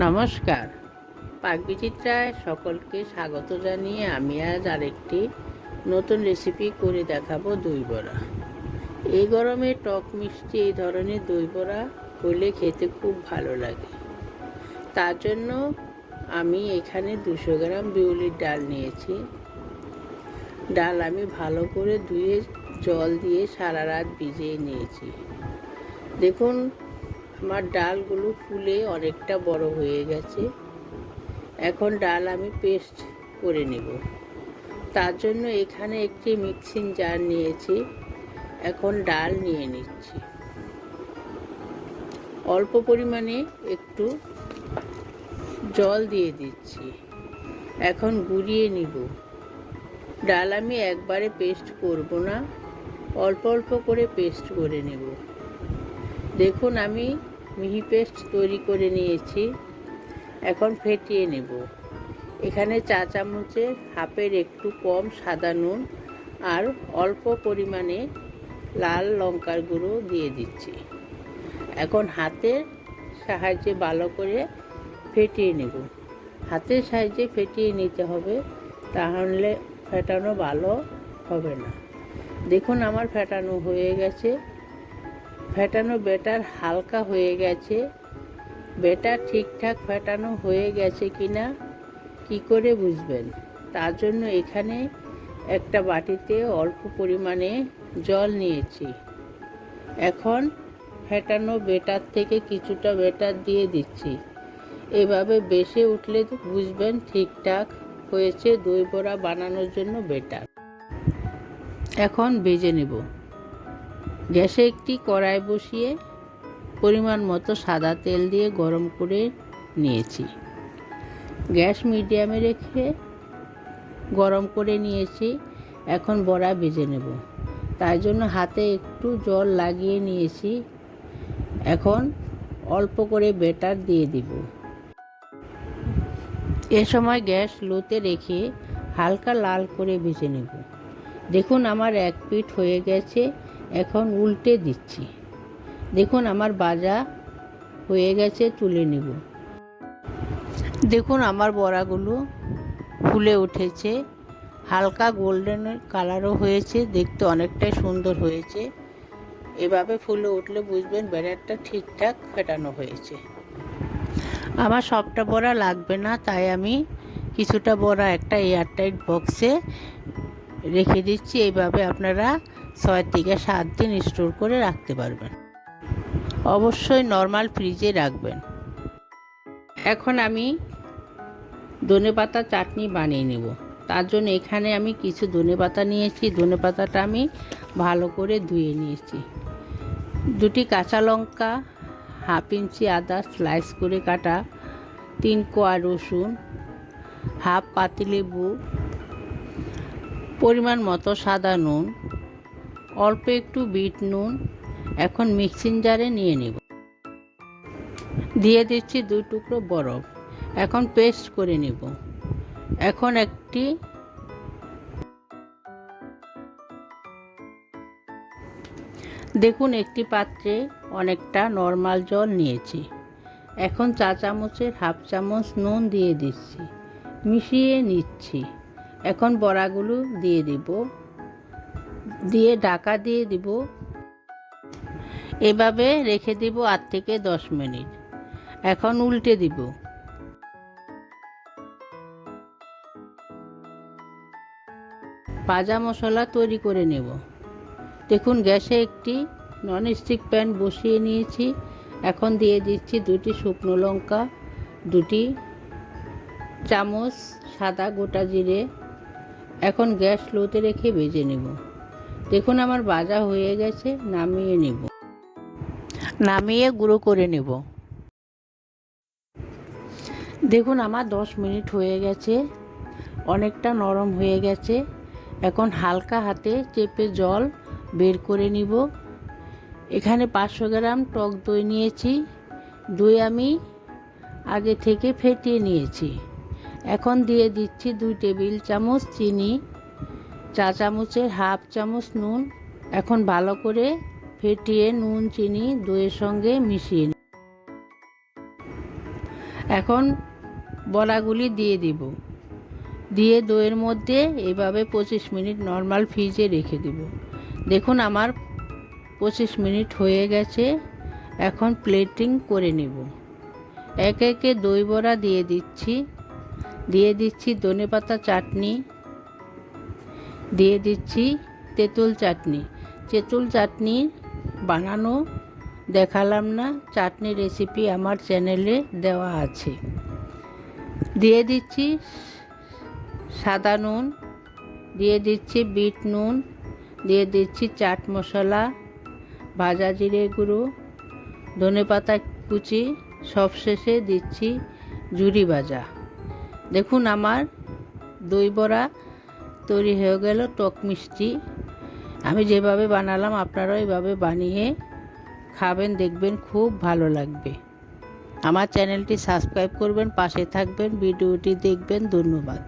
নমস্কার, পাকবিচিত্রায় সকলকে স্বাগত জানিয়ে আমি আজ আরেকটি নতুন রেসিপি করে দেখাবো দই বড়া। এই গরমে টক মিষ্টি এই ধরনের দই বড়া হলে খেতে খুব ভালো লাগে। তার জন্য আমি এখানে 200 গ্রাম বিউলির ডাল নিয়েছি। ডাল আমি ভালো করে ধুয়ে জল দিয়ে সারা রাত ভিজিয়ে নিয়েছি। দেখুন, আমার ডালগুলো ফুলে অনেকটা বড় হয়ে গেছে। এখন ডাল আমি পেস্ট করে নেব। তার জন্য এখানে একটি মিক্সিং জার নিয়েছি। এখন ডাল নিয়ে নিচ্ছি। অল্প পরিমাণে একটু জল দিয়ে দিচ্ছি। এখন গুঁড়িয়ে নিব। ডাল আমি একবারে পেস্ট করব না, অল্প অল্প করে পেস্ট করে নেব। দেখুন, আমি মিহি পেস্ট তৈরি করে নিয়েছি। এখন ফেটিয়ে নেব। এখানে চা চামচের হাফের একটু কম সাদা নুন আর অল্প পরিমাণে লাল লঙ্কার গুঁড়ো দিয়ে দিচ্ছি। এখন হাতের সাহায্যে ভালো করে ফেটিয়ে নেব। হাতের সাহায্যে ফেটিয়ে নিতে হবে, তাহলে ফেটানো ভালো হবে না। দেখুন, আমার ফেটানো হয়ে গেছে। ফেটানো ব্যাটার হালকা হয়ে গেছে। ব্যাটার ঠিকঠাক ফেটানো হয়ে গেছে কিনা কি করে বুঝবেন? তার জন্য এখানে একটা বাটিতে অল্প পরিমাণে জল নিয়েছি। এখন ফেটানো ব্যাটার থেকে কিছুটা ব্যাটার দিয়ে দিচ্ছি। এভাবে বেশি উঠলে বুঝবেন ঠিকঠাক হয়েছে দই বড়া বানানোর জন্য ব্যাটার। এখন ভেজে নেব। গ্যাসে একটি কড়াই বসিয়ে পরিমাণ মতো সাদা তেল দিয়ে গরম করে নিয়েছি। গ্যাস মিডিয়ামে রেখে গরম করে নিয়েছি। এখন বড়া ভেজে নেব। তাই জন্য হাতে একটু জল লাগিয়ে নিয়েছি। এখন অল্প করে ব্যাটার দিয়ে দিব। এ সময় গ্যাস লোতে রেখে হালকা লাল করে ভেজে নেব। দেখুন, আমার এক পিঠ হয়ে গেছে। এখন উল্টে দিচ্ছি। দেখুন, আমার ভাজা হয়ে গেছে, তুলে নেব। দেখুন, আমার বড়াগুলো ফুলে উঠেছে, হালকা গোল্ডেন কালারও হয়েছে, দেখতে অনেকটাই সুন্দর হয়েছে। এভাবে ফুলে উঠলে বুঝবেন ব্যাটারটা ঠিকঠাক ফেটানো হয়েছে। আমার সবটা বড়া লাগবে না, তাই আমি কিছুটা বড়া একটা এয়ারটাইট বক্সে রেখে দিচ্ছি। এইভাবে আপনারা 6 থেকে 7 দিন স্টোর করে রাখতে পারবেন। অবশ্যই নর্মাল ফ্রিজে রাখবেন। এখন আমি ধনেপাতা চাটনি বানিয়ে নেব। তার জন্য এখানে আমি কিছু ধনেপাতা নিয়েছি। ধনেপাতাটা আমি ভালো করে ধুয়ে নিয়েছি। 2টি কাঁচা লঙ্কা, হাফ ইঞ্চি আদা স্লাইস করে কাটা, 3 কোয়া রসুন, হাফ পাতিলেবু, পরিমাণ মতো সাদা নুন, অল্প একটু বিট নুন। এখন মিক্সিং জারে নিয়ে নেব। দিয়ে দিচ্ছি 2 টুকরো বরফ। এখন পেস্ট করে নেব। এখন দেখুন, একটি পাত্রে অনেকটা নর্মাল জল নিয়েছি। এখন চা চামচের হাফ চামচ নুন দিয়ে দিচ্ছি, মিশিয়ে নিচ্ছি। এখন বড়াগুলো দিয়ে দিব, দিয়ে ঢাকা দিয়ে দিব। এভাবে রেখে দিব 8 থেকে 10 মিনিট। এখন উল্টে দিব। ভাজা মশলা তৈরি করে নেব। দেখুন, গ্যাসে একটি ননস্টিক প্যান বসিয়ে নিয়েছি। এখন দিয়ে দিচ্ছি 2টি শুকনো লঙ্কা, 2টি চামচ সাদা গোটা জিরে। এখন গ্যাস লোতে রেখে ভেজে নেব। দেখুন, আমার ভাজা হয়ে গেছে। নামিয়ে গুঁড়ো করে নেব। দেখুন, আমার 10 মিনিট হয়ে গেছে, অনেকটা নরম হয়ে গেছে। এখন হালকা হাতে চেপে জল বের করে নিব। এখানে 500 গ্রাম টক দই নিয়েছি। দই আমি আগে থেকে ফেটিয়ে নিয়েছি। এখন দিয়ে দিচ্ছি 2 টেবিল চামচ চিনি, চা চামচের হাফ চামচ নুন। এখন ভালো করে ফেটিয়ে নুন চিনি দইয়ের সঙ্গে মিশিয়ে নিই। এখন বড়াগুলি দিয়ে দিব, দিয়ে দইয়ের মধ্যে এভাবে 25 মিনিট নর্মাল ফ্রিজে রেখে দেব। দেখুন আমার 25 মিনিট হয়ে গেছে। এখন প্লেটিং করে নেব। একে একে দই বড়া দিয়ে দিচ্ছি ধনেপাতা চাটনি, দিয়ে দিচ্ছি তেঁতুল চাটনি বানানো দেখালাম না, চাটনি রেসিপি আমার চ্যানেলে দেওয়া আছে। দিয়ে দিচ্ছি সাদা নুন, দিয়ে দিচ্ছি বিট নুন, দিয়ে দিচ্ছি চাট মশলা, ভাজা জিরে গুঁড়ো, ধনেপাতা কুচি, সবশেষে দিচ্ছি ঝুরি ভাজা। দেখুন আমার দই বড়া তৈরি হয়ে গেল, টক মিষ্টি। আমি যেভাবে বানালাম আপনারাও এইভাবে বানিয়ে খাবেন, দেখবেন খুব ভালো লাগবে। আমার চ্যানেলটি সাবস্ক্রাইব করবেন, পাশে থাকবেন, ভিডিওটি দেখবেন। ধন্যবাদ।